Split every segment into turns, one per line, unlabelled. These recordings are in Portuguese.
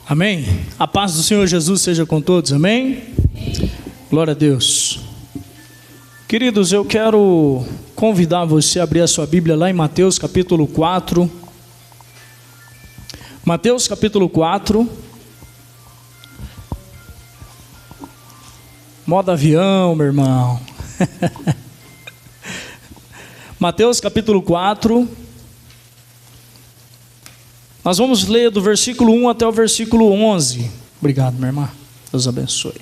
Amém? A paz do Senhor Jesus seja com todos, amém? Glória a Deus. Queridos, eu quero convidar você a abrir a sua Bíblia lá em Mateus capítulo 4. Mateus capítulo 4. Modo avião, meu irmão. Mateus capítulo 4. Nós vamos ler do versículo 1 até o versículo 11. Obrigado, minha irmã. Deus abençoe.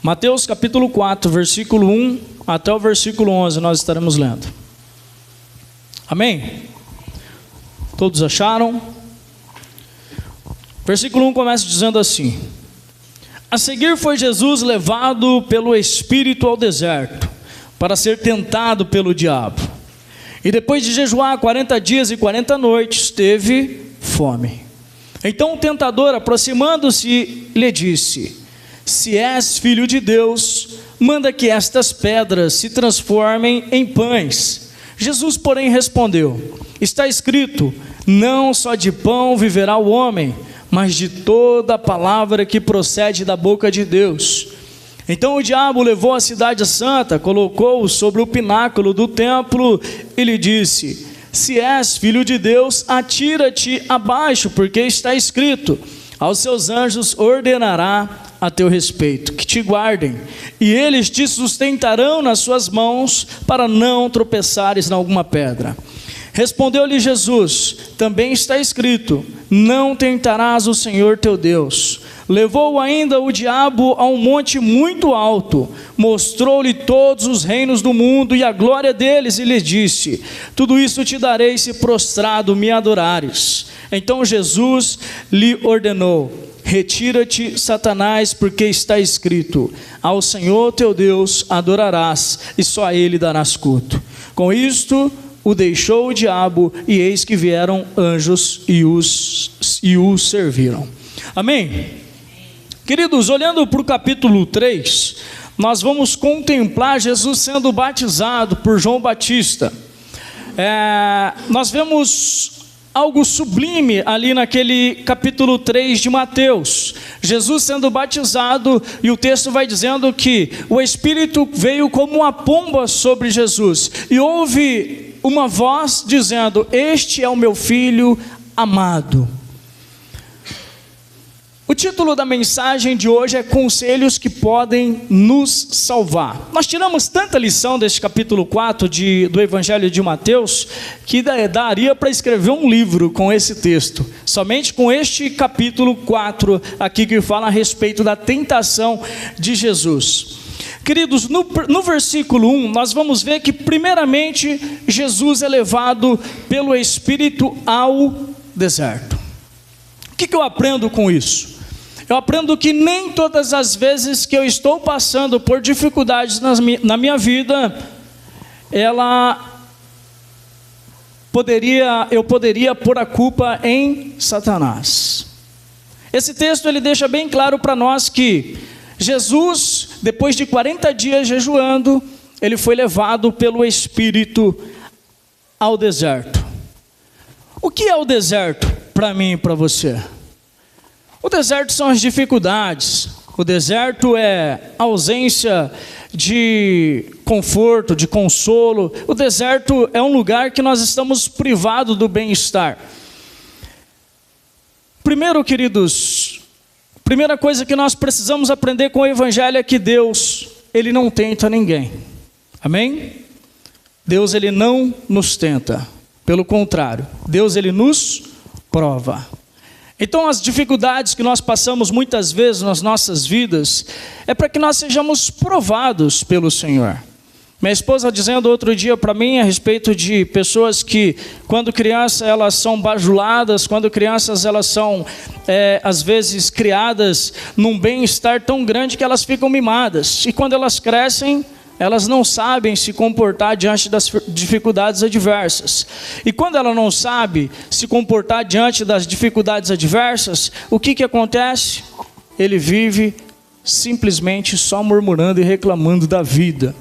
Mateus capítulo 4, versículo 1 até o versículo 11, nós estaremos lendo. Amém? Todos acharam? Versículo 1 começa dizendo assim: A seguir foi Jesus levado pelo Espírito ao deserto, para ser tentado pelo diabo. E depois de jejuar 40 dias e 40 noites, teve fome. Então o tentador, aproximando-se, lhe disse: Se és filho de Deus, manda que estas pedras se transformem em pães. Jesus, porém, respondeu: Está escrito, não só de pão viverá o homem, mas de toda a palavra que procede da boca de Deus. Então o diabo levou a cidade santa, colocou-o sobre o pináculo do templo e lhe disse: Se és filho de Deus, atira-te abaixo, porque está escrito: Aos seus anjos ordenará a teu respeito, que te guardem, e eles te sustentarão nas suas mãos, para não tropeçares em alguma pedra. Respondeu-lhe Jesus: Também está escrito, não tentarás o Senhor teu Deus. Levou ainda o diabo a um monte muito alto, mostrou-lhe todos os reinos do mundo e a glória deles, e lhe disse: Tudo isso te darei se prostrado me adorares. Então Jesus lhe ordenou: Retira-te, Satanás, porque está escrito: Ao Senhor teu Deus adorarás, e só a ele darás culto. Com isto o deixou o diabo, e eis que vieram anjos e o serviram. Amém? Queridos, olhando para o capítulo 3, nós vamos contemplar Jesus sendo batizado por João Batista. Nós vemos algo sublime ali naquele capítulo 3 de Mateus. Jesus sendo batizado, e o texto vai dizendo que o Espírito veio como uma pomba sobre Jesus, e houve uma voz dizendo: Este é o meu filho amado. O título da mensagem de hoje é Conselhos que podem nos salvar. Nós tiramos tanta lição deste capítulo 4 do Evangelho de Mateus, que daria para escrever um livro com esse texto, somente com este capítulo 4 aqui, que fala a respeito da tentação de Jesus. Queridos, no versículo 1, nós vamos ver que primeiramente Jesus é levado pelo Espírito ao deserto. O que eu aprendo com isso? Eu aprendo que nem todas as vezes que eu estou passando por dificuldades na minha vida, eu poderia pôr a culpa em Satanás. Esse texto ele deixa bem claro para nós que Jesus, depois de 40 dias jejuando, ele foi levado pelo Espírito ao deserto. O que é o deserto para mim e para você? O deserto são as dificuldades, o deserto é a ausência de conforto, de consolo. O deserto é um lugar que nós estamos privados do bem-estar. Primeiro, queridos, primeira coisa que nós precisamos aprender com o Evangelho é que Deus, ele não tenta ninguém. Amém? Deus, ele não nos tenta. Pelo contrário, Deus, ele nos prova. Então as dificuldades que nós passamos muitas vezes nas nossas vidas, é para que nós sejamos provados pelo Senhor. Minha esposa dizendo outro dia para mim a respeito de pessoas que quando crianças elas são bajuladas, quando crianças elas são às vezes criadas num bem-estar tão grande que elas ficam mimadas. E quando elas crescem, elas não sabem se comportar diante das dificuldades adversas. E quando ela não sabe se comportar diante das dificuldades adversas, o que acontece? Ele vive simplesmente só murmurando e reclamando da vida.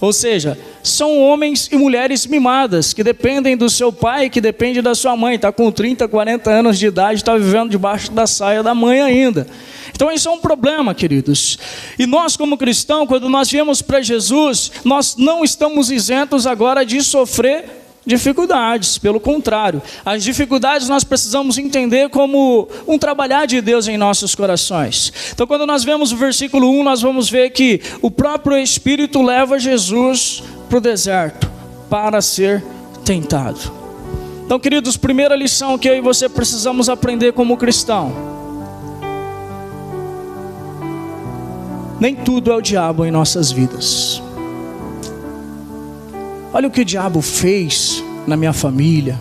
Ou seja, são homens e mulheres mimadas, que dependem do seu pai, que depende da sua mãe. Está com 30, 40 anos de idade, está vivendo debaixo da saia da mãe ainda. Então isso é um problema, queridos. E nós como cristãos, quando nós viemos para Jesus, nós não estamos isentos agora de sofrer dificuldades. Pelo contrário, as dificuldades nós precisamos entender como um trabalhar de Deus em nossos corações. Então quando nós vemos o versículo 1, nós vamos ver que o próprio Espírito leva Jesus para o deserto para ser tentado. Então, queridos, primeira lição que eu e você precisamos aprender como cristão: nem tudo é o diabo em nossas vidas. Olha o que o diabo fez na minha família.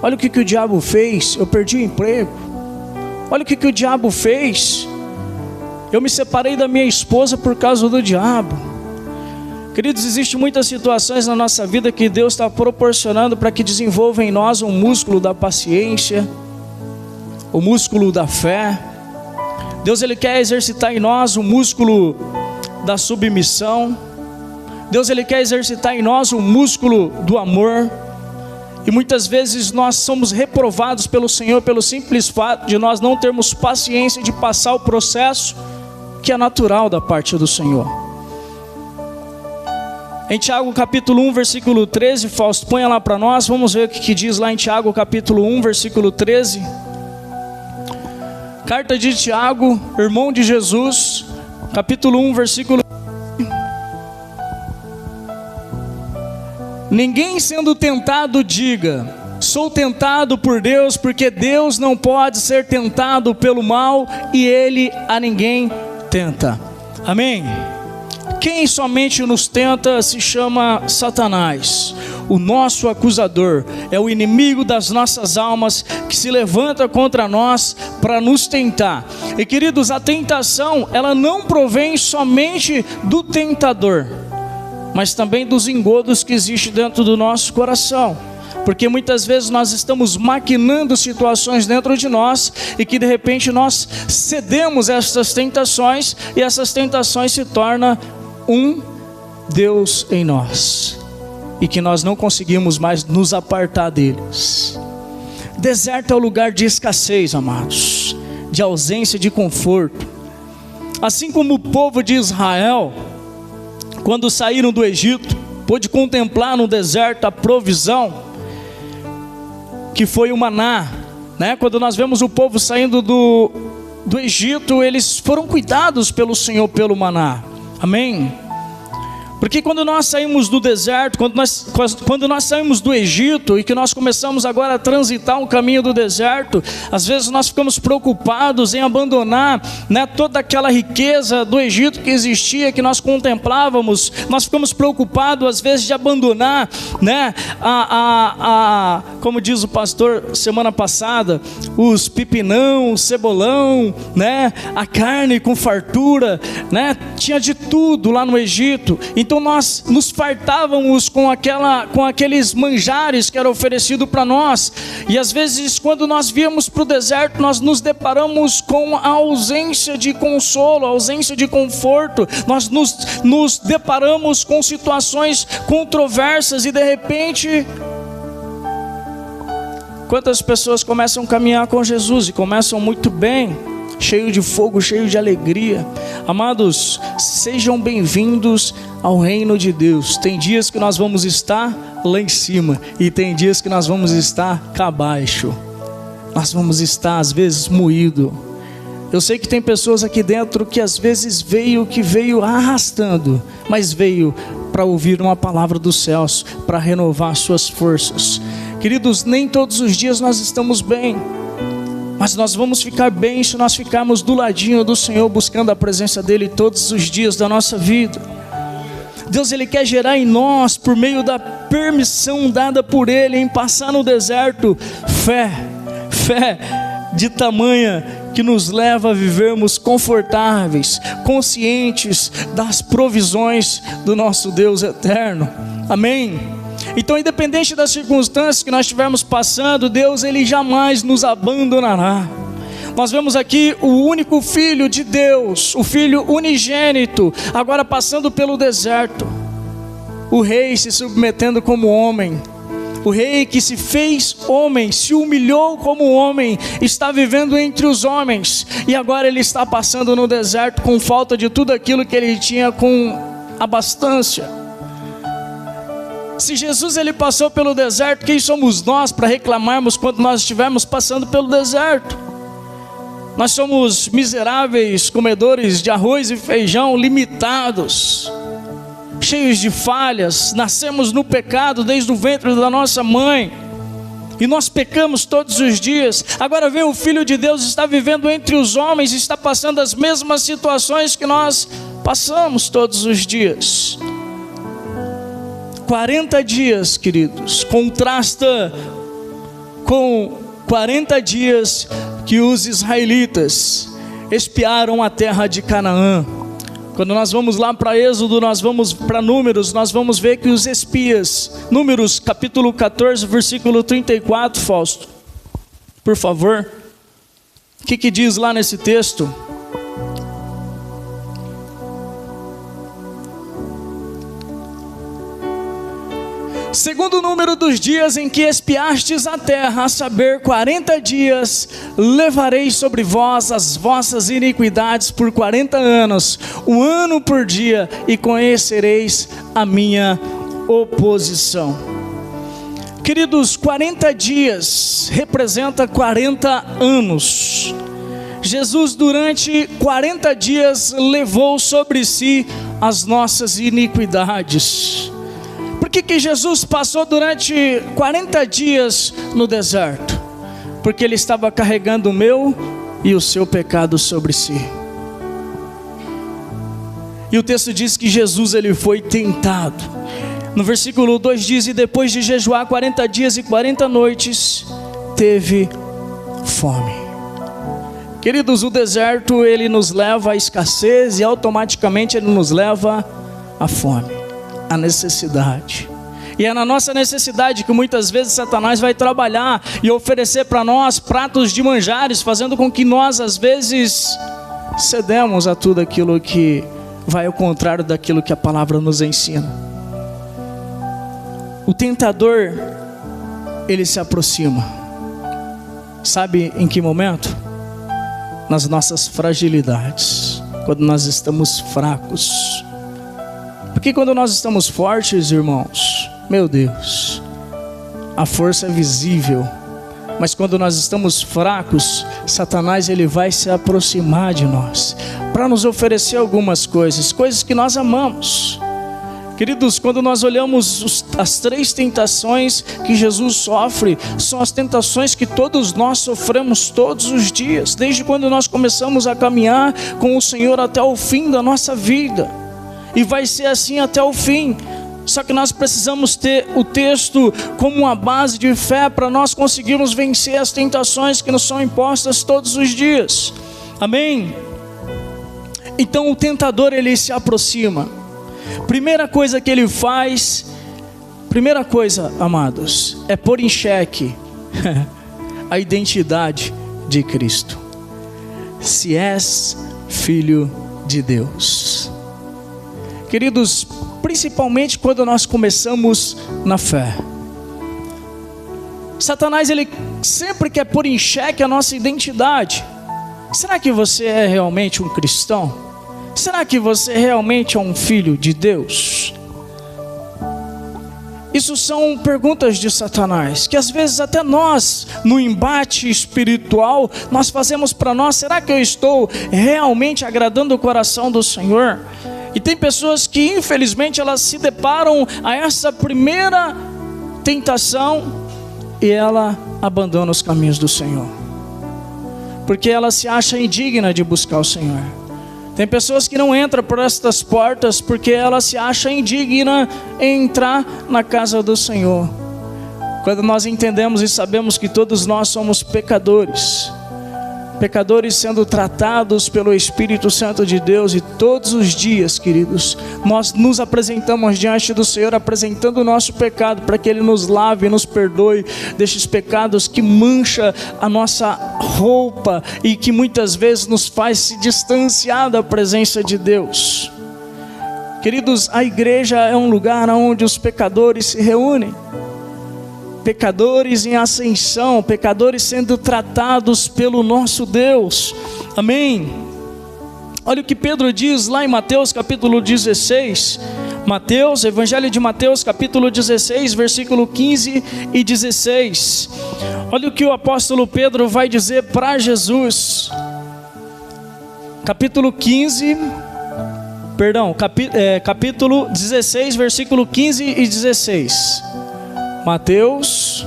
Olha o que o diabo fez, eu perdi o emprego. Olha o que o diabo fez, eu me separei da minha esposa por causa do diabo. Queridos, existem muitas situações na nossa vida que Deus está proporcionando para que desenvolva em nós um músculo da paciência, o músculo da fé. Deus, Ele quer exercitar em nós o músculo da submissão. Deus, Ele quer exercitar em nós o músculo do amor. E muitas vezes nós somos reprovados pelo Senhor pelo simples fato de nós não termos paciência de passar o processo que é natural da parte do Senhor. Em Tiago capítulo 1, versículo 13, Fausto, ponha lá para nós, vamos ver o que diz lá em Tiago capítulo 1, versículo 13. Carta de Tiago, irmão de Jesus, capítulo 1, versículo 13. Ninguém sendo tentado diga: sou tentado por Deus, porque Deus não pode ser tentado pelo mal e Ele a ninguém tenta. Amém? Quem somente nos tenta se chama Satanás, o nosso acusador, é o inimigo das nossas almas que se levanta contra nós para nos tentar. E queridos, a tentação, ela não provém somente do tentador, mas também dos engodos que existem dentro do nosso coração. Porque muitas vezes nós estamos maquinando situações dentro de nós e que de repente nós cedemos a essas tentações e essas tentações se tornam um Deus em nós e que nós não conseguimos mais nos apartar deles. Deserto é o lugar de escassez, amados, de ausência de conforto. Assim como o povo de Israel, quando saíram do Egito, pôde contemplar no deserto a provisão, que foi o maná, né? Quando nós vemos o povo saindo do Egito, eles foram cuidados pelo Senhor pelo maná. Amém? Porque quando nós saímos do deserto, quando nós saímos do Egito e que nós começamos agora a transitar um caminho do deserto, às vezes nós ficamos preocupados em abandonar, né, toda aquela riqueza do Egito que existia, que nós contemplávamos. Nós ficamos preocupados às vezes de abandonar, né, como diz o pastor semana passada, os pipinão, o cebolão, né, a carne com fartura, né, tinha de tudo lá no Egito. Então nós nos fartávamos com aqueles manjares que era oferecido para nós. E às vezes quando nós víamos para o deserto, nós nos deparamos com a ausência de consolo, a ausência de conforto. Nós nos deparamos com situações controversas e de repente, quantas pessoas começam a caminhar com Jesus e começam muito bem, cheio de fogo, cheio de alegria. Amados, sejam bem-vindos ao reino de Deus. Tem dias que nós vamos estar lá em cima e tem dias que nós vamos estar cá abaixo. Nós vamos estar às vezes moído. Eu sei que tem pessoas aqui dentro que às vezes veio arrastando, mas veio para ouvir uma palavra dos céus, para renovar suas forças. Queridos, nem todos os dias nós estamos bem, mas nós vamos ficar bem se nós ficarmos do ladinho do Senhor, buscando a presença dEle todos os dias da nossa vida. Deus, Ele quer gerar em nós, por meio da permissão dada por Ele, em passar no deserto, fé de tamanha que nos leva a vivermos confortáveis, conscientes das provisões do nosso Deus eterno. Amém? Então, independente das circunstâncias que nós estivermos passando, Deus, Ele jamais nos abandonará. Nós vemos aqui o único Filho de Deus, o Filho unigênito, agora passando pelo deserto. o rei se submetendo como homem, o rei que se fez homem, se humilhou como homem, está vivendo entre os homens, e agora ele está passando no deserto com falta de tudo aquilo que ele tinha com abastância. Se Jesus ele passou pelo deserto, quem somos nós para reclamarmos quando nós estivermos passando pelo deserto? Nós somos miseráveis comedores de arroz e feijão, limitados, cheios de falhas, nascemos no pecado desde o ventre da nossa mãe, e nós pecamos todos os dias. Agora vem o Filho de Deus, está vivendo entre os homens, está passando as mesmas situações que nós passamos todos os dias. 40 dias, queridos, contrasta com 40 dias que os israelitas espiaram a terra de Canaã. Quando nós vamos lá para Êxodo, nós vamos para Números, nós vamos ver que os espias, Números capítulo 14, versículo 34, Fausto, por favor, o que diz lá nesse texto? Segundo o número dos dias em que espiastes a terra, a saber, 40 dias, levarei sobre vós as vossas iniquidades por 40 anos, um ano por dia, e conhecereis a minha oposição. Queridos, 40 dias representa 40 anos. Jesus durante 40 dias levou sobre si as nossas iniquidades. Por que Jesus passou durante 40 dias no deserto? Porque ele estava carregando o meu e o seu pecado sobre si. E o texto diz que Jesus ele foi tentado. No versículo 2 diz: e depois de jejuar 40 dias e 40 noites, teve fome. Queridos, o deserto ele nos leva à escassez, e automaticamente ele nos leva à fome, a necessidade. E é na nossa necessidade que muitas vezes Satanás vai trabalhar e oferecer para nós pratos de manjares, fazendo com que nós às vezes cedemos a tudo aquilo que vai ao contrário daquilo que a palavra nos ensina. O tentador, ele se aproxima. Sabe em que momento? Nas nossas fragilidades, quando nós estamos fracos. Porque quando nós estamos fortes, irmãos, meu Deus, a força é visível. Mas quando nós estamos fracos, Satanás ele vai se aproximar de nós para nos oferecer algumas coisas que nós amamos. Queridos, quando nós olhamos as 3 tentações que Jesus sofre, são as tentações que todos nós sofremos todos os dias, desde quando nós começamos a caminhar com o Senhor até o fim da nossa vida. E vai ser assim até o fim. Só que nós precisamos ter o texto como uma base de fé para nós conseguirmos vencer as tentações que nos são impostas todos os dias. Amém? Então o tentador ele se aproxima. Primeira coisa que ele faz, primeira coisa, amados, é pôr em xeque a identidade de Cristo. Se és filho de Deus. Queridos, principalmente quando nós começamos na fé, Satanás ele sempre quer pôr em xeque a nossa identidade. Será que você é realmente um cristão? Será que você realmente é um filho de Deus? Isso são perguntas de Satanás, que às vezes até nós, no embate espiritual, nós fazemos para nós: será que eu estou realmente agradando o coração do Senhor? E tem pessoas que infelizmente elas se deparam a essa primeira tentação e ela abandona os caminhos do Senhor, porque ela se acha indigna de buscar o Senhor. Tem pessoas que não entram por estas portas porque ela se acha indigna em entrar na casa do Senhor. Quando nós entendemos e sabemos que todos nós somos pecadores, pecadores sendo tratados pelo Espírito Santo de Deus, e todos os dias, queridos, nós nos apresentamos diante do Senhor, apresentando o nosso pecado, para que Ele nos lave e nos perdoe destes pecados que mancha a nossa roupa e que muitas vezes nos faz se distanciar da presença de Deus. Queridos, a igreja é um lugar onde os pecadores se reúnem. Pecadores em ascensão, pecadores sendo tratados pelo nosso Deus. Amém? Olha o que Pedro diz lá em Mateus capítulo 16. Mateus, Evangelho de Mateus capítulo 16, versículo 15 e 16. Olha o que o apóstolo Pedro vai dizer para Jesus. Capítulo 16, versículo 15 e 16. Mateus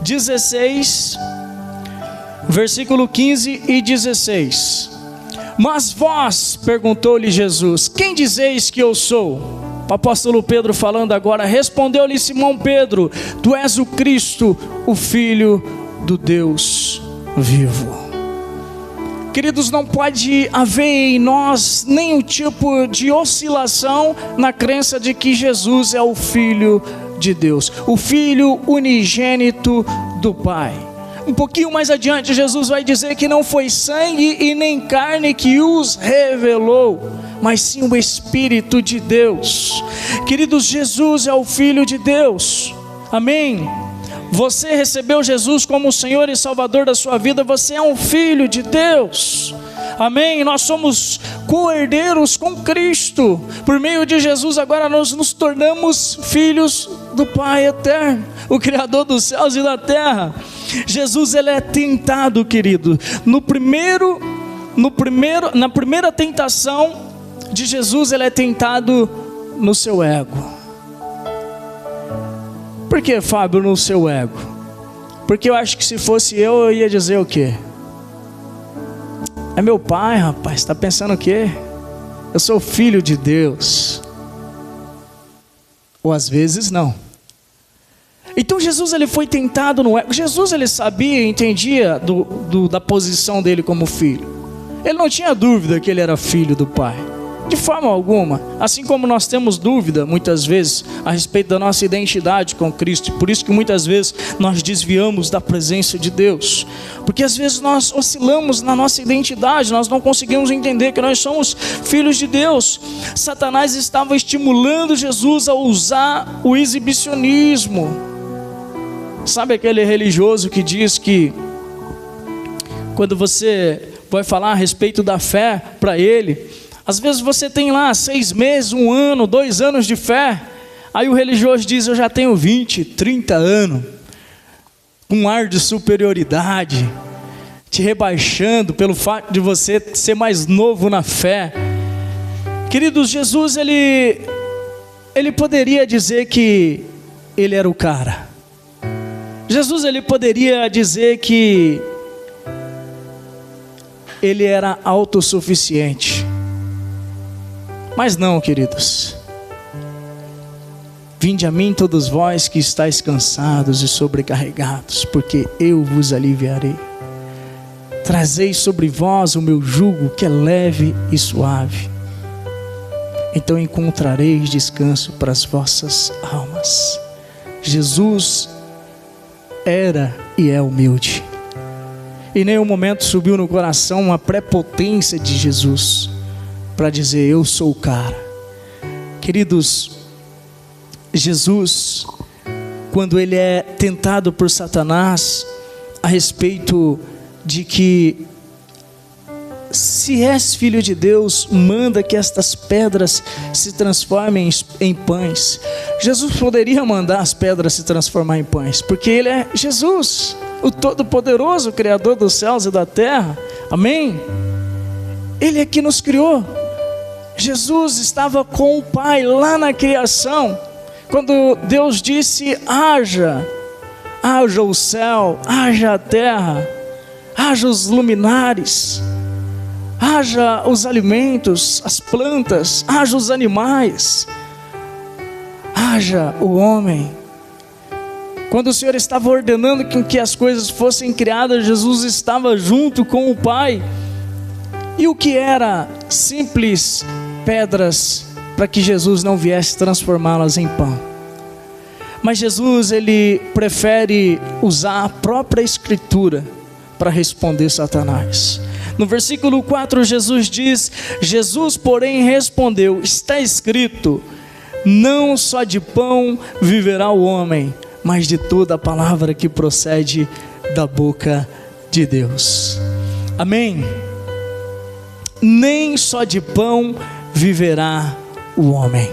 16, versículo 15 e 16. Mas vós, perguntou-lhe Jesus, quem dizeis que eu sou? O apóstolo Pedro falando agora, respondeu-lhe Simão Pedro, tu és o Cristo, o Filho do Deus vivo. Queridos, não pode haver em nós nenhum tipo de oscilação na crença de que Jesus é o Filho de Deus, o Filho unigênito do Pai. Um pouquinho mais adiante, Jesus vai dizer que não foi sangue e nem carne que os revelou, mas sim o Espírito de Deus. Queridos, Jesus é o Filho de Deus. Amém? Você recebeu Jesus como o Senhor e Salvador da sua vida, você é um filho de Deus. Amém? Nós somos co-herdeiros com Cristo. Por meio de Jesus agora nós nos tornamos filhos do Pai eterno, o Criador dos céus e da terra. Jesus, ele é tentado, querido. Na primeira tentação de Jesus, ele é tentado no seu ego. Por que, Fábio, no seu ego? Porque eu acho que se fosse eu ia dizer o quê? É meu pai, rapaz, está pensando o quê? Eu sou filho de Deus. Ou às vezes não. Então Jesus, ele foi tentado no ego. Jesus, ele sabia e entendia da posição dele como filho. Ele não tinha dúvida que ele era filho do Pai, de forma alguma. Assim como nós temos dúvida muitas vezes a respeito da nossa identidade com Cristo. Por isso que muitas vezes nós desviamos da presença de Deus, porque às vezes nós oscilamos na nossa identidade, nós não conseguimos entender que nós somos filhos de Deus. Satanás estava estimulando Jesus a usar o exibicionismo. Sabe aquele religioso que diz que quando você vai falar a respeito da fé para ele, às vezes você tem lá 6 meses, 1 ano, 2 anos de fé. Aí o religioso diz, eu já tenho 20, 30 anos. Com um ar de superioridade, te rebaixando pelo fato de você ser mais novo na fé. Queridos, Jesus, ele poderia dizer que ele era o cara. Jesus, ele poderia dizer que ele era autossuficiente. Mas não, queridos. Vinde a mim todos vós que estáis cansados e sobrecarregados, porque eu vos aliviarei. Trazei sobre vós o meu jugo, que é leve e suave. Então encontrareis descanso para as vossas almas. Jesus era e é humilde. Em nenhum momento subiu no coração uma prepotência de Jesus para dizer, eu sou o cara. Queridos, Jesus, quando ele é tentado por Satanás a respeito de que se és filho de Deus, manda que estas pedras se transformem em pães. Jesus poderia mandar as pedras se transformar em pães, porque ele é Jesus, o Todo-Poderoso, Criador dos céus e da terra. Amém? Ele é que nos criou. Jesus estava com o Pai lá na criação, quando Deus disse, haja o céu, haja a terra, haja os luminares, haja os alimentos, as plantas, haja os animais, haja o homem. Quando o Senhor estava ordenando que as coisas fossem criadas, Jesus estava junto com o Pai. E o que era simples pedras, para que Jesus não viesse transformá-las em pão. Mas Jesus, ele prefere usar a própria Escritura para responder Satanás. No versículo 4 Jesus diz: Jesus porém respondeu, está escrito, não só de pão viverá o homem, mas de toda a palavra que procede da boca de Deus. Amém? Nem só de pão viverá o homem,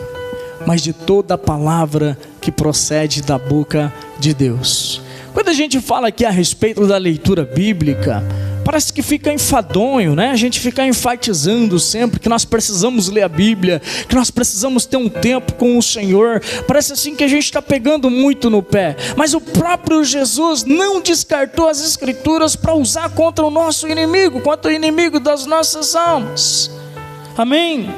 mas de toda a palavra que procede da boca de Deus. Quando a gente fala aqui a respeito da leitura bíblica, parece que fica enfadonho, né? A gente fica enfatizando sempre que nós precisamos ler a Bíblia, que nós precisamos ter um tempo com o Senhor. Parece assim que a gente está pegando muito no pé. Mas o próprio Jesus não descartou as Escrituras para usar contra o nosso inimigo, contra o inimigo das nossas almas. Amém?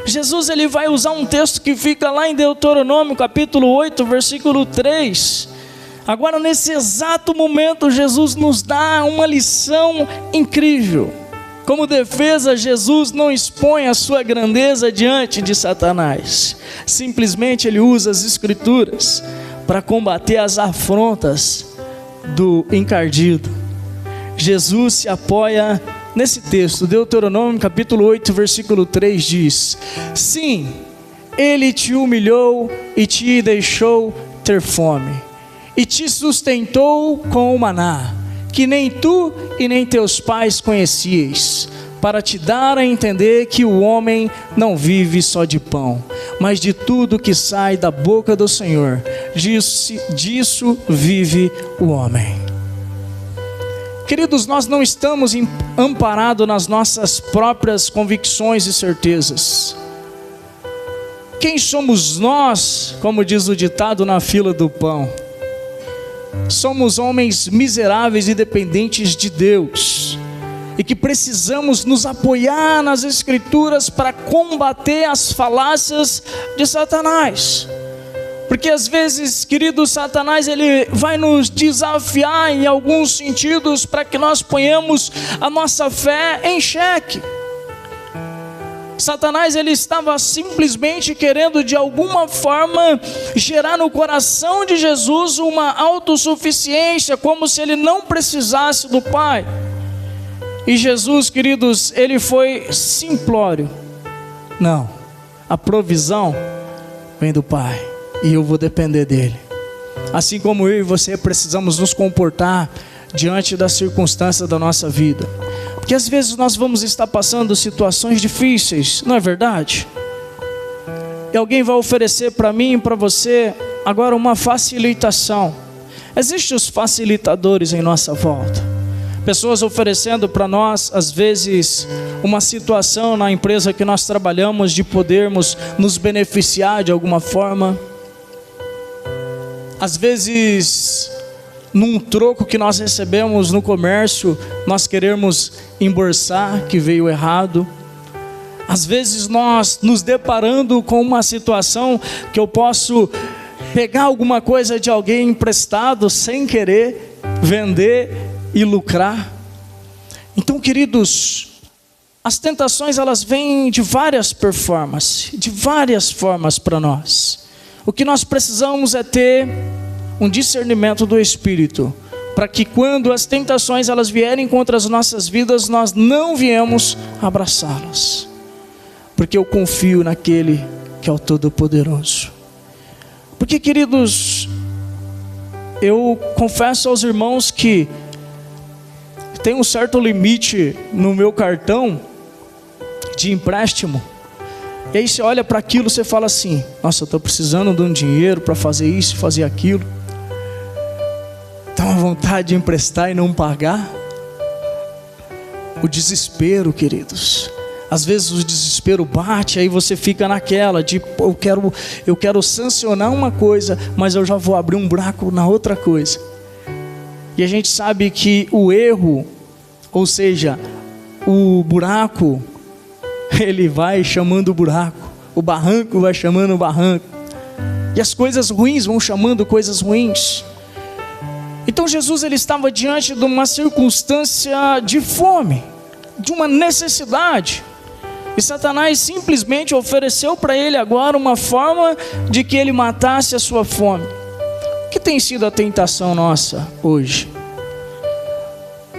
Jesus ele vai usar um texto que fica lá em Deuteronômio capítulo 8, versículo 3. Agora, nesse exato momento, Jesus nos dá uma lição incrível. Como defesa, Jesus não expõe a sua grandeza diante de Satanás. Simplesmente ele usa as Escrituras para combater as afrontas do encardido. Jesus se apoia nesse texto. Deuteronômio capítulo 8, versículo 3 diz: sim, ele te humilhou e te deixou ter fome, e te sustentou com o maná, que nem tu e nem teus pais conhecieis, para te dar a entender que o homem não vive só de pão, mas de tudo que sai da boca do Senhor. Disso vive o homem. Queridos, nós não estamos amparados nas nossas próprias convicções e certezas. Quem somos nós, como diz o ditado, na fila do pão? Somos homens miseráveis e dependentes de Deus, e que precisamos nos apoiar nas Escrituras para combater as falácias de Satanás. Porque às vezes, querido, Satanás ele vai nos desafiar em alguns sentidos para que nós ponhamos a nossa fé em xeque. Satanás ele estava simplesmente querendo de alguma forma gerar no coração de Jesus uma autossuficiência, como se ele não precisasse do Pai. E Jesus, queridos, ele foi simplório. Não, a provisão vem do Pai e eu vou depender dele. Assim como eu e você precisamos nos comportar diante das circunstâncias da nossa vida. Porque às vezes nós vamos estar passando situações difíceis, não é verdade? E alguém vai oferecer para mim e para você agora uma facilitação. Existem os facilitadores em nossa volta. Pessoas oferecendo para nós, às vezes, uma situação na empresa que nós trabalhamos de podermos nos beneficiar de alguma forma. Às vezes, num troco que nós recebemos no comércio, nós queremos embolsar, que veio errado. Às vezes nós nos deparando com uma situação que eu posso pegar alguma coisa de alguém emprestado sem querer, vender e lucrar. Então, queridos, as tentações elas vêm de várias performances, de várias formas para nós. O que nós precisamos é ter um discernimento do Espírito, para que quando as tentações elas vierem contra as nossas vidas, nós não viemos abraçá-las, porque eu confio naquele que é o Todo-Poderoso. Porque, queridos, eu confesso aos irmãos que tem um certo limite no meu cartão de empréstimo. E aí você olha para aquilo, você fala assim: nossa, eu estou precisando de um dinheiro para fazer isso, fazer aquilo. Dá uma vontade de emprestar e não pagar. O desespero, queridos. Às vezes o desespero bate, aí você fica naquela de eu quero sancionar uma coisa, mas eu já vou abrir um buraco na outra coisa. E a gente sabe que o erro, ou seja, o buraco, ele vai chamando o buraco, o barranco vai chamando o barranco, e as coisas ruins vão chamando coisas ruins. Então Jesus ele estava diante de uma circunstância de fome, de uma necessidade, e Satanás simplesmente ofereceu para ele agora uma forma de que ele matasse a sua fome. O que tem sido a tentação nossa hoje?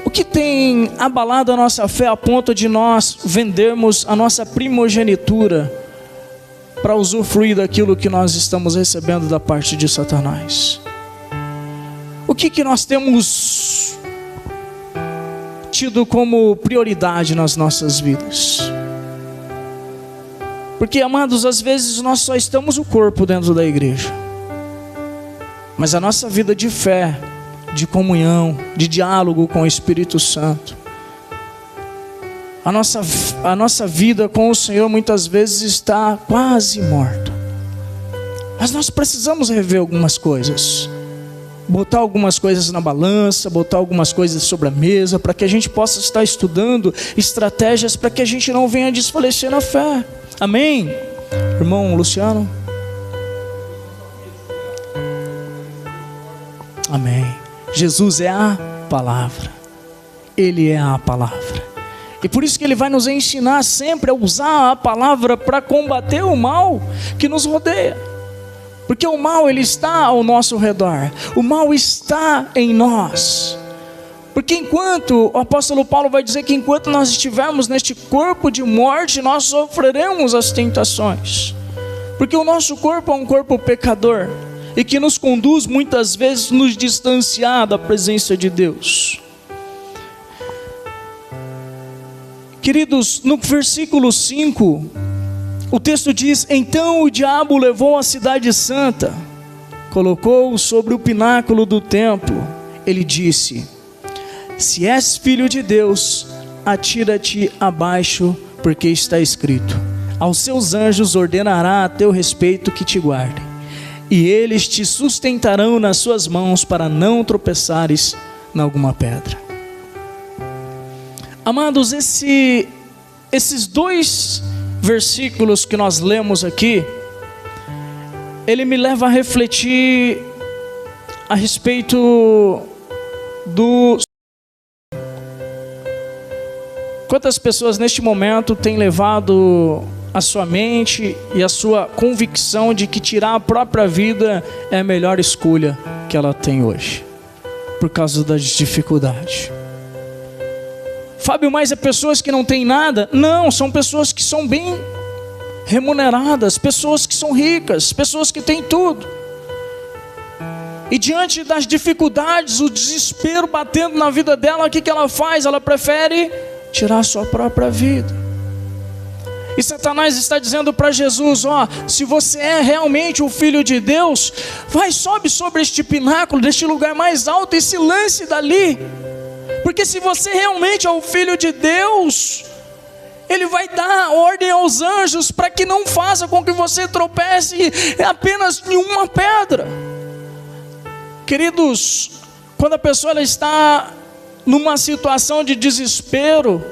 O que tem abalado a nossa fé a ponto de nós vendermos a nossa primogenitura para usufruir daquilo que nós estamos recebendo da parte de Satanás? O que nós temos tido como prioridade nas nossas vidas? Porque, amados, às vezes nós só estamos o corpo dentro da igreja, mas a nossa vida de fé, de comunhão, de diálogo com o Espírito Santo, a nossa vida com o Senhor muitas vezes está quase morta. Mas nós precisamos rever algumas coisas, botar algumas coisas na balança, botar algumas coisas sobre a mesa, para que a gente possa estar estudando estratégias para que a gente não venha desfalecer na fé. Amém? Irmão Luciano? Amém. Jesus é a palavra. Ele é a palavra. E por isso que Ele vai nos ensinar sempre a usar a palavra para combater o mal que nos rodeia. Porque o mal, ele está ao nosso redor. O mal está em nós. Porque enquanto, o apóstolo Paulo vai dizer que enquanto nós estivermos neste corpo de morte, nós sofreremos as tentações. Porque o nosso corpo é um corpo pecador e que nos conduz muitas vezes nos distanciar da presença de Deus. Queridos, no versículo 5, o texto diz: então o diabo levou a cidade santa, colocou-o sobre o pináculo do templo. Ele disse: se és filho de Deus, atira-te abaixo, porque está escrito: aos seus anjos ordenará a teu respeito que te guardem, e eles te sustentarão nas suas mãos, para não tropeçares em alguma pedra. Amados, esses dois versículos que nós lemos aqui, ele me leva a refletir a respeito do... Quantas pessoas neste momento têm levado a sua mente e a sua convicção de que tirar a própria vida é a melhor escolha que ela tem hoje, por causa das dificuldades? Fábio, mas é pessoas que não têm nada? Não, são pessoas que são bem remuneradas, pessoas que são ricas, pessoas que têm tudo. E diante das dificuldades, o desespero batendo na vida dela, o que ela faz? Ela prefere tirar a sua própria vida. E Satanás está dizendo para Jesus: ó, se você é realmente o Filho de Deus, vai, sobe sobre este pináculo, deste lugar mais alto, e se lance dali. Porque se você realmente é o Filho de Deus, Ele vai dar ordem aos anjos para que não faça com que você tropece apenas em uma pedra. Queridos, quando a pessoa ela está numa situação de desespero,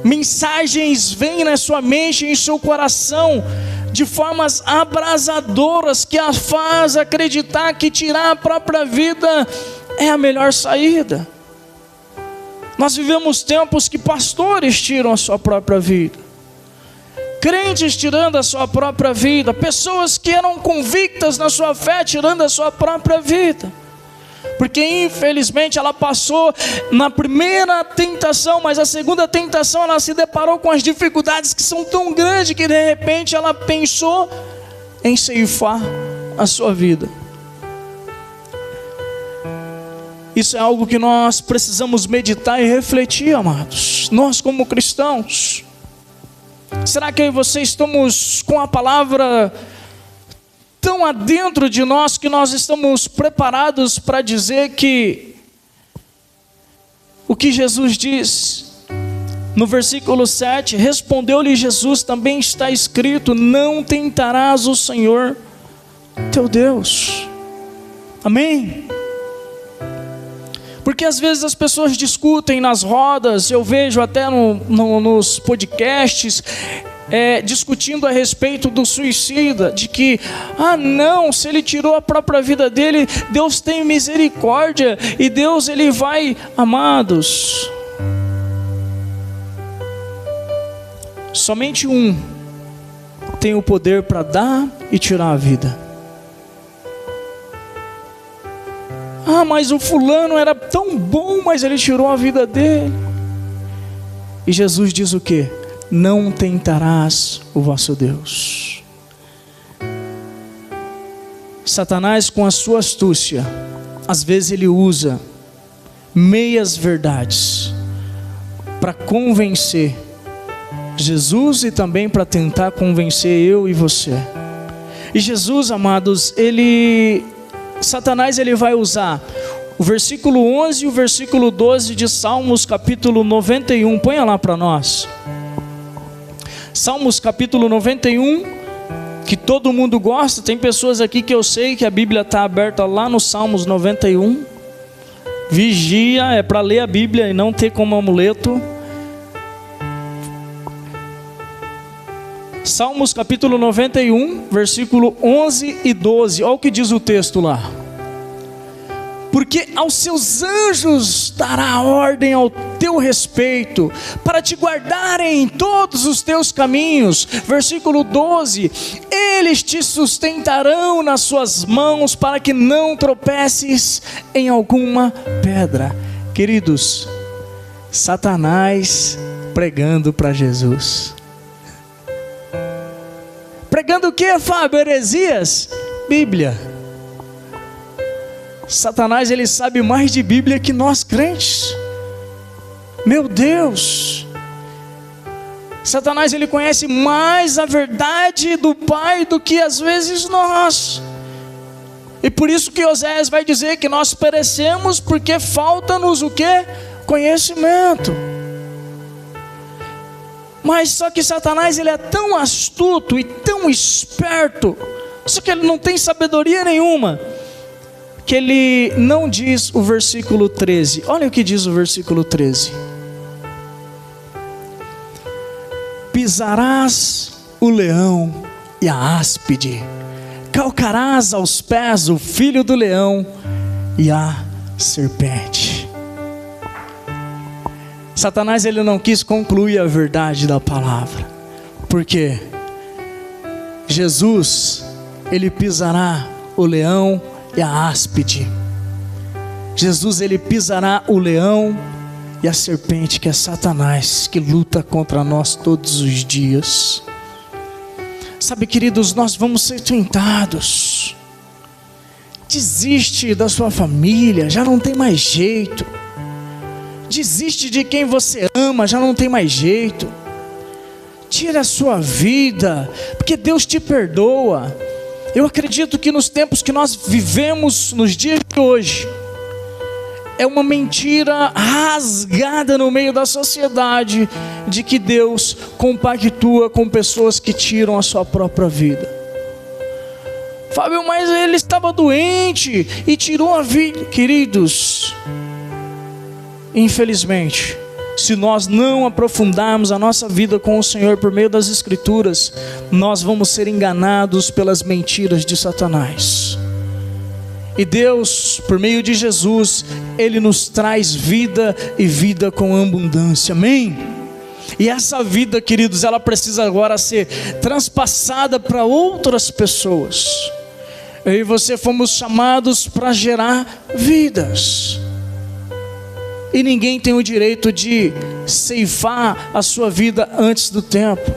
mensagens vêm na sua mente e em seu coração de formas abrasadoras que a faz acreditar que tirar a própria vida é a melhor saída. Nós vivemos tempos que pastores tiram a sua própria vida, crentes tirando a sua própria vida, pessoas que eram convictas na sua fé tirando a sua própria vida, porque infelizmente ela passou na primeira tentação, mas a segunda tentação ela se deparou com as dificuldades que são tão grandes que de repente ela pensou em ceifar a sua vida. Isso é algo que nós precisamos meditar e refletir, amados. Nós como cristãos, será que eu e você estamos com a palavra tão adentro de nós que nós estamos preparados para dizer que o que Jesus diz no versículo 7, respondeu-lhe Jesus: também está escrito, não tentarás o Senhor teu Deus. Amém? Porque às vezes as pessoas discutem nas rodas, eu vejo até nos podcasts, discutindo a respeito do suicida, de que, não, se ele tirou a própria vida dele, Deus tem misericórdia, e Deus ele vai, amados, somente um tem o poder para dar e tirar a vida. Ah, mas o fulano era tão bom, mas ele tirou a vida dele. E Jesus diz o quê? Não tentarás o vosso Deus. Satanás, com a sua astúcia, às vezes ele usa meias verdades para convencer Jesus e também para tentar convencer eu e você. E Jesus, amados, Satanás ele vai usar o versículo 11 e o versículo 12 de Salmos capítulo 91. Ponha lá para nós. Salmos capítulo 91, que todo mundo gosta. Tem pessoas aqui que eu sei que a Bíblia está aberta lá no Salmos 91. Vigia, é para ler a Bíblia e não ter como amuleto. Salmos capítulo 91, versículo 11 e 12. Olha o que diz o texto lá. Porque aos seus anjos dará ordem ao teu respeito, para te guardarem em todos os teus caminhos. Versículo 12. Eles te sustentarão nas suas mãos, para que não tropeces em alguma pedra. Queridos, Satanás pregando para Jesus. Pregando o que, Fábio? Heresias? Bíblia. Satanás, ele sabe mais de Bíblia que nós crentes. Meu Deus. Satanás, ele conhece mais a verdade do Pai do que às vezes nós. E por isso que Oséias vai dizer que nós perecemos porque falta-nos o que? Conhecimento. Mas só que Satanás, ele é tão astuto e tão esperto, só que ele não tem sabedoria nenhuma, que ele não diz o versículo 13. Olha o que diz o versículo 13. Pisarás o leão e a áspide, calcarás aos pés o filho do leão e a serpente. Satanás, ele não quis concluir a verdade da palavra, porque Jesus, ele pisará o leão e a áspide. Jesus, ele pisará o leão e a serpente, que é Satanás, que luta contra nós todos os dias. Sabe, queridos, nós vamos ser tentados. Desiste da sua família, já não tem mais jeito. Desiste de quem você ama, já não tem mais jeito. Tira a sua vida, porque Deus te perdoa. Eu acredito que nos tempos que nós vivemos, nos dias de hoje, é uma mentira rasgada no meio da sociedade, de que Deus compactua com pessoas que tiram a sua própria vida. Fábio, mas ele estava doente e tirou a vida. Queridos, infelizmente, se nós não aprofundarmos a nossa vida com o Senhor por meio das Escrituras, nós vamos ser enganados pelas mentiras de Satanás. E Deus, por meio de Jesus, Ele nos traz vida e vida com abundância, amém? E essa vida, queridos, ela precisa agora ser transpassada para outras pessoas. Eu e você fomos chamados para gerar vidas. E ninguém tem o direito de ceifar a sua vida antes do tempo.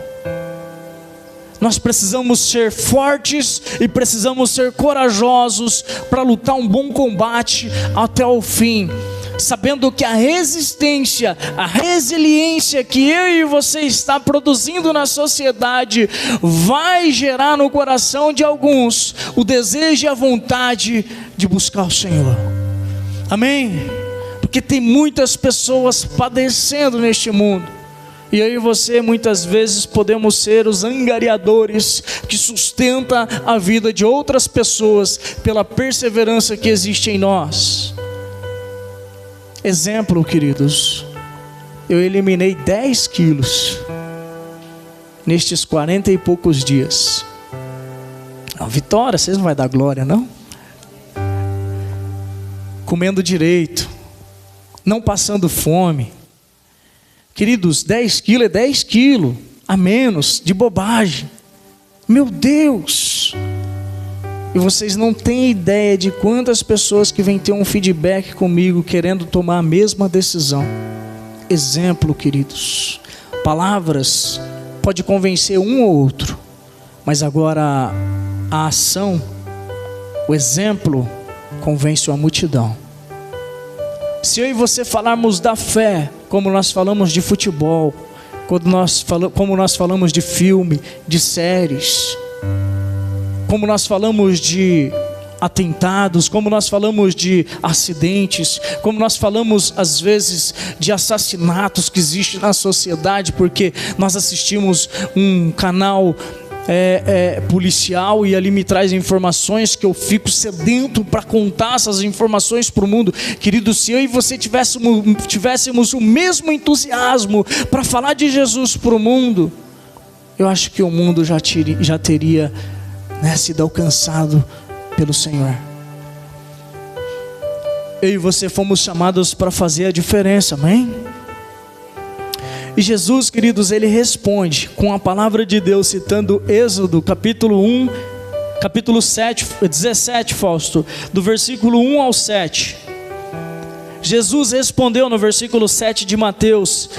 Nós precisamos ser fortes e precisamos ser corajosos para lutar um bom combate até o fim, sabendo que a resistência, a resiliência que eu e você está produzindo na sociedade vai gerar no coração de alguns o desejo e a vontade de buscar o Senhor. Amém? Porque tem muitas pessoas padecendo neste mundo. E eu e você muitas vezes podemos ser os angariadores que sustenta a vida de outras pessoas pela perseverança que existe em nós. Exemplo, queridos, eu eliminei 10 quilos nestes 40 e poucos dias. Não, Vitória, vocês não vão dar glória, não? Comendo direito, não passando fome. Queridos, 10 quilos é 10 quilos a menos de bobagem. Meu Deus! E vocês não têm ideia de quantas pessoas que vêm ter um feedback comigo querendo tomar a mesma decisão. Exemplo, queridos. Palavras pode convencer um ou outro, mas agora a ação, o exemplo, convence a multidão. Se eu e você falarmos da fé, como nós falamos de futebol, como nós falamos de filme, de séries, como nós falamos de atentados, como nós falamos de acidentes, como nós falamos às vezes de assassinatos que existem na sociedade, porque nós assistimos um canal policial e ali me traz informações que eu fico sedento para contar essas informações para o mundo. Querido, se eu e você tivéssemos o mesmo entusiasmo para falar de Jesus para o mundo, eu acho que o mundo já teria sido alcançado pelo Senhor. Eu e você fomos chamados para fazer a diferença, amém? E Jesus, queridos, ele responde com a palavra de Deus, citando Êxodo, capítulo 1, capítulo 17, Fausto, do versículo 1 ao 7. Jesus respondeu no versículo 7 de Mateus: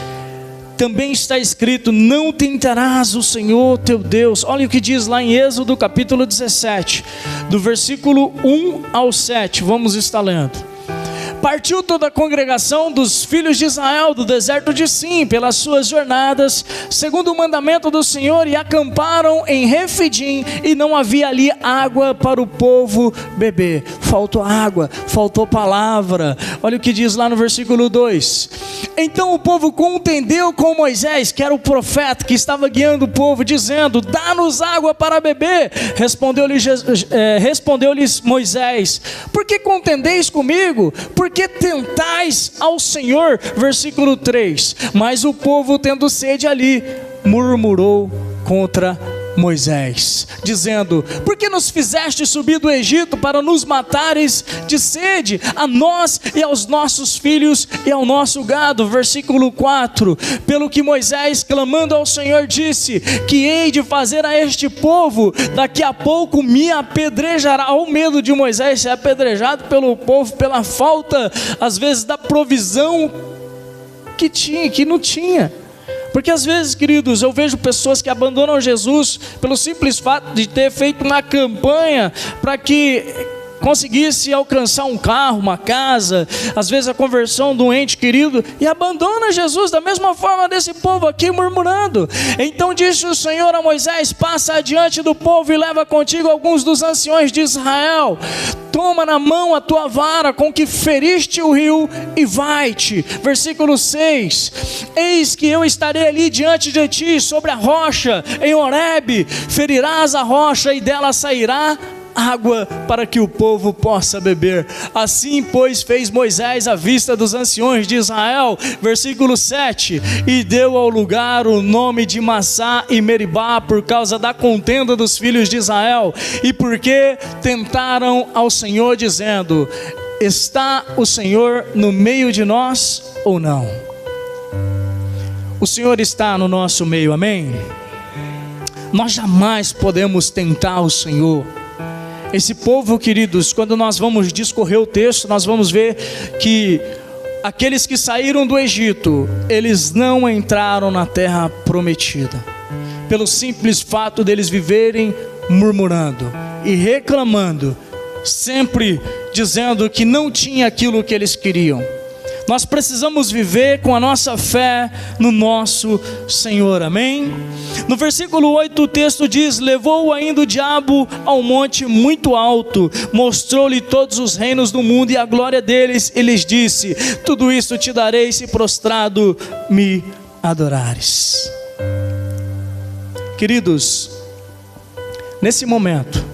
também está escrito, não tentarás o Senhor teu Deus. Olha o que diz lá em Êxodo capítulo 17, do versículo 1 ao 7, vamos estar lendo. Partiu toda a congregação dos filhos de Israel do deserto de Sim, pelas suas jornadas, segundo o mandamento do Senhor, e acamparam em Refidim, e não havia ali água para o povo beber. Faltou água, faltou palavra. Olha o que diz lá no versículo 2. Então o povo contendeu com Moisés, que era o profeta que estava guiando o povo, dizendo: dá-nos água para beber. Respondeu-lhes Moisés: por que contendeis comigo? Por que tentais ao Senhor? Versículo 3. Mas o povo, tendo sede ali, murmurou contra Moisés, dizendo: por que nos fizeste subir do Egito para nos matares de sede, a nós e aos nossos filhos e ao nosso gado? Versículo 4. Pelo que Moisés, clamando ao Senhor, disse: que hei de fazer a este povo? Daqui a pouco me apedrejará. Ao medo de Moisés ser apedrejado pelo povo, pela falta às vezes da provisão que não tinha. Porque às vezes, queridos, eu vejo pessoas que abandonam Jesus pelo simples fato de ter feito uma campanha para que conseguisse alcançar um carro, uma casa, às vezes a conversão de um ente querido, e abandona Jesus da mesma forma desse povo aqui murmurando. Então disse o Senhor a Moisés: passa adiante do povo e leva contigo alguns dos anciões de Israel. Toma na mão a tua vara com que feriste o rio e vai-te. Versículo 6. Eis que eu estarei ali diante de ti sobre a rocha em Horebe. Ferirás a rocha e dela sairá água para que o povo possa beber. Assim, pois, fez Moisés à vista dos anciões de Israel. Versículo 7. E deu ao lugar o nome de Massá e Meribá, por causa da contenda dos filhos de Israel, e porque tentaram ao Senhor, dizendo: está o Senhor no meio de nós ou não? O Senhor está no nosso meio, amém? Nós jamais podemos tentar o Senhor. Esse povo, queridos, quando nós vamos discorrer o texto, nós vamos ver que aqueles que saíram do Egito, eles não entraram na terra prometida, pelo simples fato deles viverem murmurando e reclamando, sempre dizendo que não tinha aquilo que eles queriam. Nós precisamos viver com a nossa fé no nosso Senhor, amém? No versículo 8 o texto diz: levou ainda o diabo ao monte muito alto, mostrou-lhe todos os reinos do mundo e a glória deles, e lhes disse: tudo isso te darei se prostrado me adorares. Queridos, nesse momento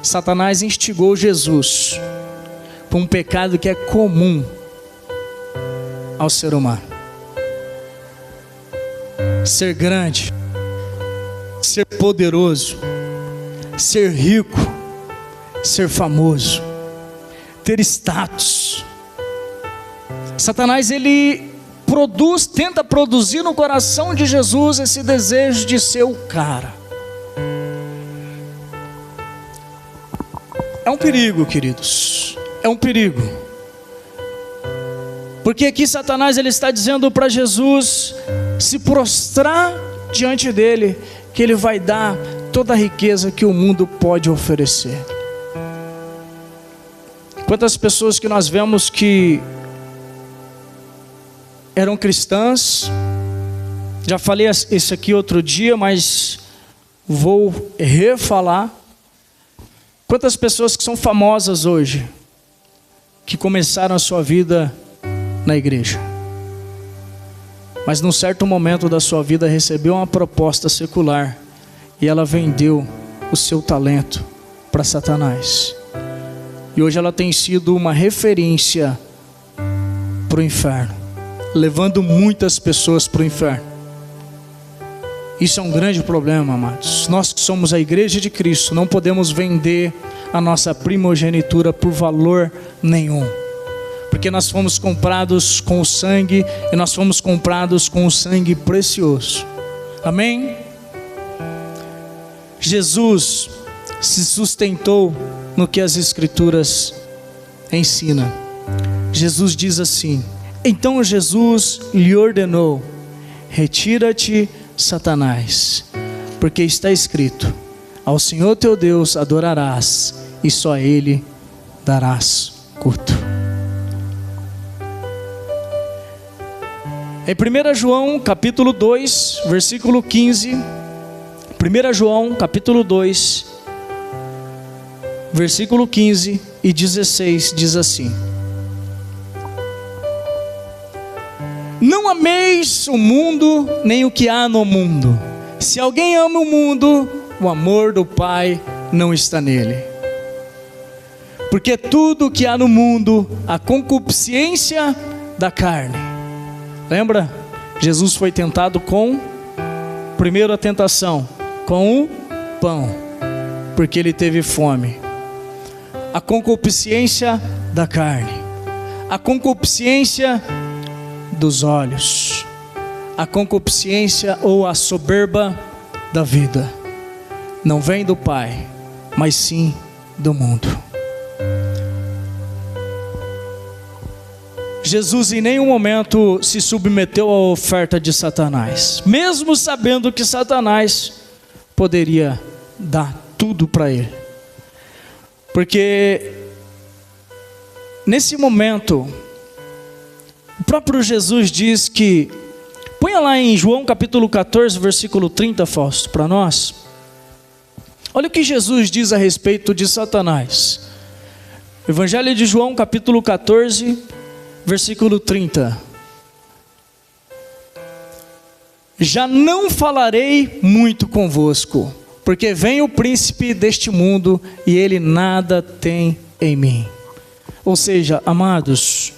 Satanás instigou Jesus por um pecado que é comum ao ser humano: ser grande, ser poderoso, ser rico, ser famoso, ter status. Satanás, ele tenta produzir no coração de Jesus esse desejo de ser o cara. É um perigo, queridos. É um perigo. Porque aqui Satanás ele está dizendo para Jesus se prostrar diante dele, que ele vai dar toda a riqueza que o mundo pode oferecer. Quantas pessoas que nós vemos que eram cristãs, já falei isso aqui outro dia, mas vou refalar. Quantas pessoas que são famosas hoje, que começaram a sua vida na igreja, mas num certo momento da sua vida recebeu uma proposta secular e ela vendeu o seu talento para Satanás. E hoje ela tem sido uma referência para o inferno, levando muitas pessoas para o inferno. Isso é um grande problema, amados. Nós que somos a igreja de Cristo não podemos vender a nossa primogenitura por valor nenhum, porque nós fomos comprados com o sangue, e nós fomos comprados com o sangue precioso. Amém? Jesus se sustentou no que as Escrituras ensinam. Jesus diz assim: então Jesus lhe ordenou: retira-te, Satanás, porque está escrito: ao Senhor teu Deus adorarás, e só a Ele darás culto. Em 1 João capítulo 2, versículo 15, 1 João capítulo 2, versículo 15 e 16, diz assim: não ameis o mundo, nem o que há no mundo. Se alguém ama o mundo, o amor do Pai não está nele. Porque tudo o que há no mundo, a concupiscência da carne. Lembra? Jesus foi tentado com, primeiro a tentação, com o pão, porque ele teve fome. A concupiscência da carne, a concupiscência dos olhos, a concupiscência ou a soberba da vida, não vem do Pai, mas sim do mundo. Jesus em nenhum momento se submeteu à oferta de Satanás, mesmo sabendo que Satanás poderia dar tudo para ele, porque nesse momento o próprio Jesus diz que, ponha lá em João capítulo 14, versículo 30, Fausto, para nós. Olha o que Jesus diz a respeito de Satanás. Evangelho de João capítulo 14, versículo 30. Já não falarei muito convosco, porque vem o príncipe deste mundo e ele nada tem em mim. Ou seja, amados,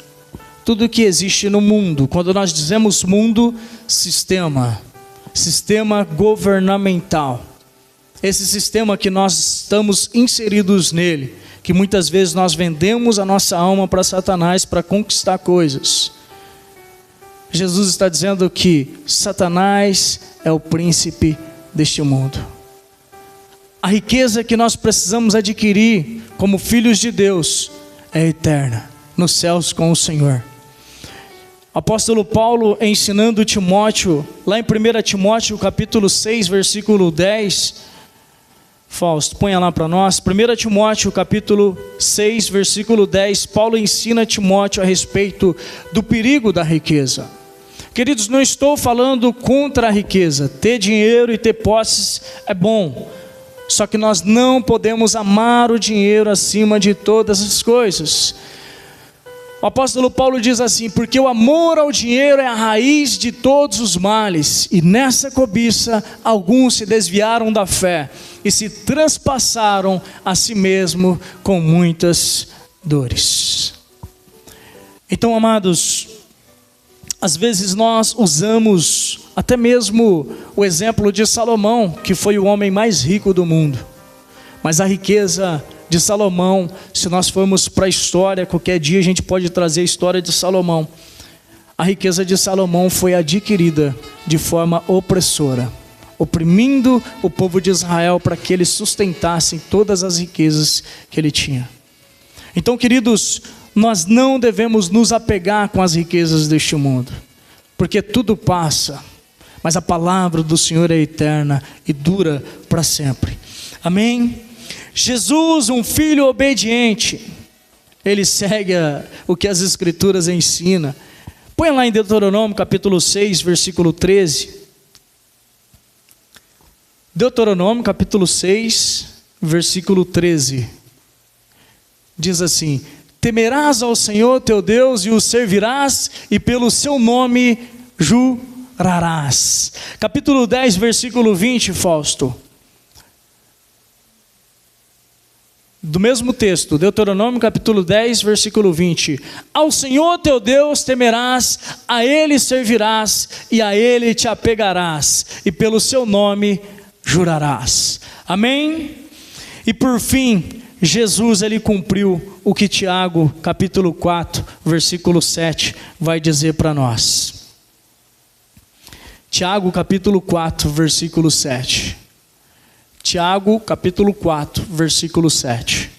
tudo que existe no mundo, quando nós dizemos mundo, sistema governamental, esse sistema que nós estamos inseridos nele, que muitas vezes nós vendemos a nossa alma para Satanás para conquistar coisas. Jesus está dizendo que Satanás é o príncipe deste mundo. A riqueza que nós precisamos adquirir como filhos de Deus é eterna, nos céus com o Senhor. O apóstolo Paulo ensinando Timóteo, lá em 1 Timóteo capítulo 6, versículo 10, Fausto, ponha lá para nós, 1 Timóteo capítulo 6, versículo 10, Paulo ensina Timóteo a respeito do perigo da riqueza. Queridos, não estou falando contra a riqueza, ter dinheiro e ter posses é bom, só que nós não podemos amar o dinheiro acima de todas as coisas. O apóstolo Paulo diz assim: porque o amor ao dinheiro é a raiz de todos os males, e nessa cobiça alguns se desviaram da fé e se transpassaram a si mesmo com muitas dores. Então, amados, às vezes nós usamos até mesmo o exemplo de Salomão, que foi o homem mais rico do mundo, mas a riqueza de Salomão, se nós formos para a história, qualquer dia a gente pode trazer a história de Salomão. A riqueza de Salomão foi adquirida de forma opressora. oprimindo o povo de Israel para que eles sustentassem todas as riquezas que ele tinha. Então, queridos, nós não devemos nos apegar com as riquezas deste mundo, porque tudo passa, mas a palavra do Senhor é eterna e dura para sempre. Amém? Jesus, um filho obediente, ele segue o que as Escrituras ensinam. Põe lá em Deuteronômio capítulo 6, versículo 13. Deuteronômio capítulo 6, versículo 13. Diz assim: temerás ao Senhor teu Deus e o servirás, e pelo seu nome jurarás. Capítulo 10, versículo 20, Fausto. Do mesmo texto, Deuteronômio capítulo 10, versículo 20. Ao Senhor teu Deus temerás, a Ele servirás, e a Ele te apegarás, e pelo seu nome jurarás. Amém? E por fim, Jesus, ele cumpriu o que Tiago capítulo 4, versículo 7 vai dizer para nós. Tiago capítulo 4, versículo 7. Tiago capítulo 4, versículo 7.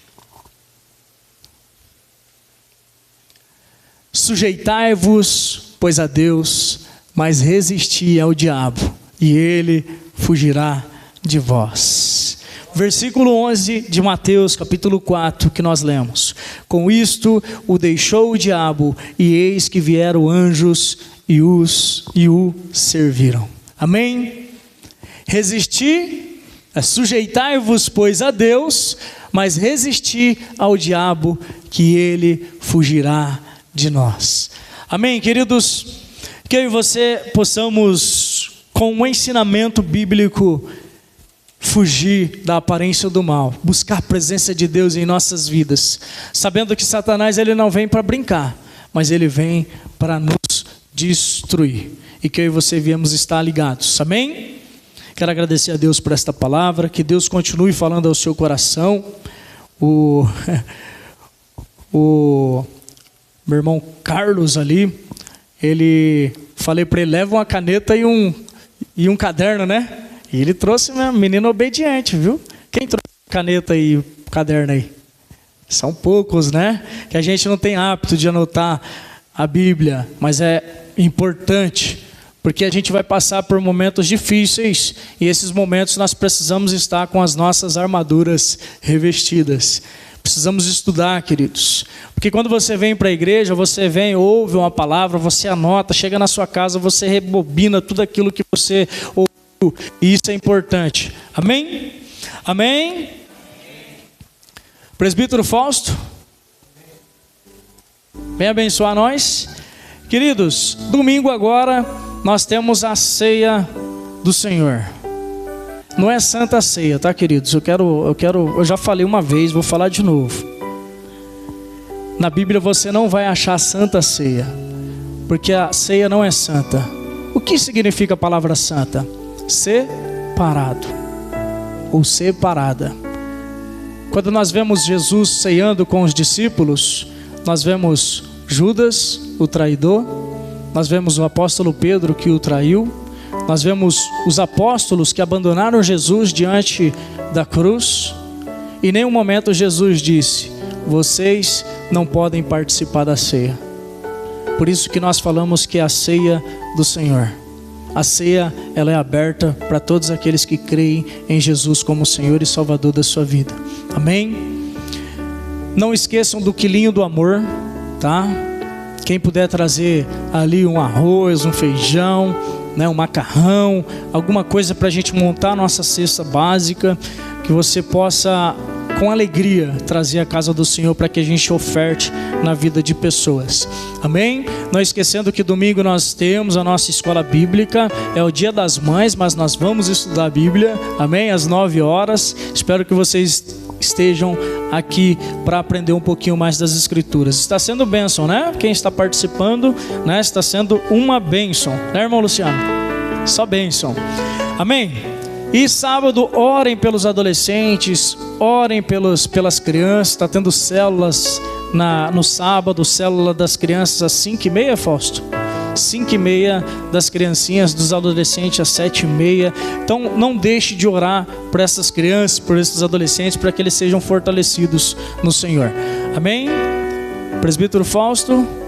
Sujeitai-vos, pois, a Deus, mas resisti ao diabo, e ele fugirá de vós. Versículo 11 de Mateus capítulo 4, que nós lemos: com isto o deixou o diabo, e eis que vieram anjos e o serviram. Amém? Resisti. Sujeitai-vos, pois, a Deus, mas resisti ao diabo, que ele fugirá de nós. Amém, queridos? Que eu e você possamos, com um ensinamento bíblico, fugir da aparência do mal, buscar a presença de Deus em nossas vidas, sabendo que Satanás, ele não vem para brincar, mas ele vem para nos destruir, e que eu e você viemos estar ligados. Amém? Quero agradecer a Deus por esta palavra, que Deus continue falando ao seu coração. O meu irmão Carlos ali, falei para ele, leva uma caneta e um caderno, né? E ele trouxe uma menina obediente, viu? Quem trouxe caneta e caderno aí? São poucos, né? Que a gente não tem hábito de anotar a Bíblia, mas é importante, porque a gente vai passar por momentos difíceis, e esses momentos nós precisamos estar com as nossas armaduras revestidas. Precisamos estudar, queridos, porque quando você vem para a igreja, você vem, ouve uma palavra, você anota, chega na sua casa, você rebobina tudo aquilo que você ouviu, e isso é importante. Amém? Amém? Presbítero Fausto, vem abençoar nós. Queridos, domingo agora nós temos a ceia do Senhor. Não é Santa Ceia, tá, queridos? Eu já falei uma vez, vou falar de novo. Na Bíblia você não vai achar Santa Ceia, porque a ceia não é santa. O que significa a palavra santa? Separado ou separada. Quando nós vemos Jesus ceando com os discípulos, nós vemos Judas, o traidor, nós vemos o apóstolo Pedro que o traiu, nós vemos os apóstolos que abandonaram Jesus diante da cruz, e em nenhum momento Jesus disse: vocês não podem participar da ceia. Por isso que nós falamos que é a ceia do Senhor. A ceia, ela é aberta para todos aqueles que creem em Jesus como Senhor e Salvador da sua vida. Amém? Não esqueçam do quilinho do amor, tá? Quem puder trazer ali um arroz, um feijão, né, um macarrão, alguma coisa para a gente montar a nossa cesta básica, que você possa, com alegria, trazer a casa do Senhor para que a gente oferte na vida de pessoas. Amém? Não esquecendo que domingo nós temos a nossa escola bíblica, é o dia das mães, mas nós vamos estudar a Bíblia, amém? Às 9 horas, espero que vocês estejam aqui para aprender um pouquinho mais das Escrituras. Está sendo bênção, né? Quem está participando, né? Está sendo uma bênção, né, irmão Luciano? Só bênção. Amém? E sábado, orem pelos adolescentes, orem pelas crianças. Está tendo células no sábado, célula das crianças às 5h30, Fausto? 5h30, das criancinhas, dos adolescentes às 7h30. Então não deixe de orar por essas crianças, por esses adolescentes, para que eles sejam fortalecidos no Senhor. Amém? Presbítero Fausto.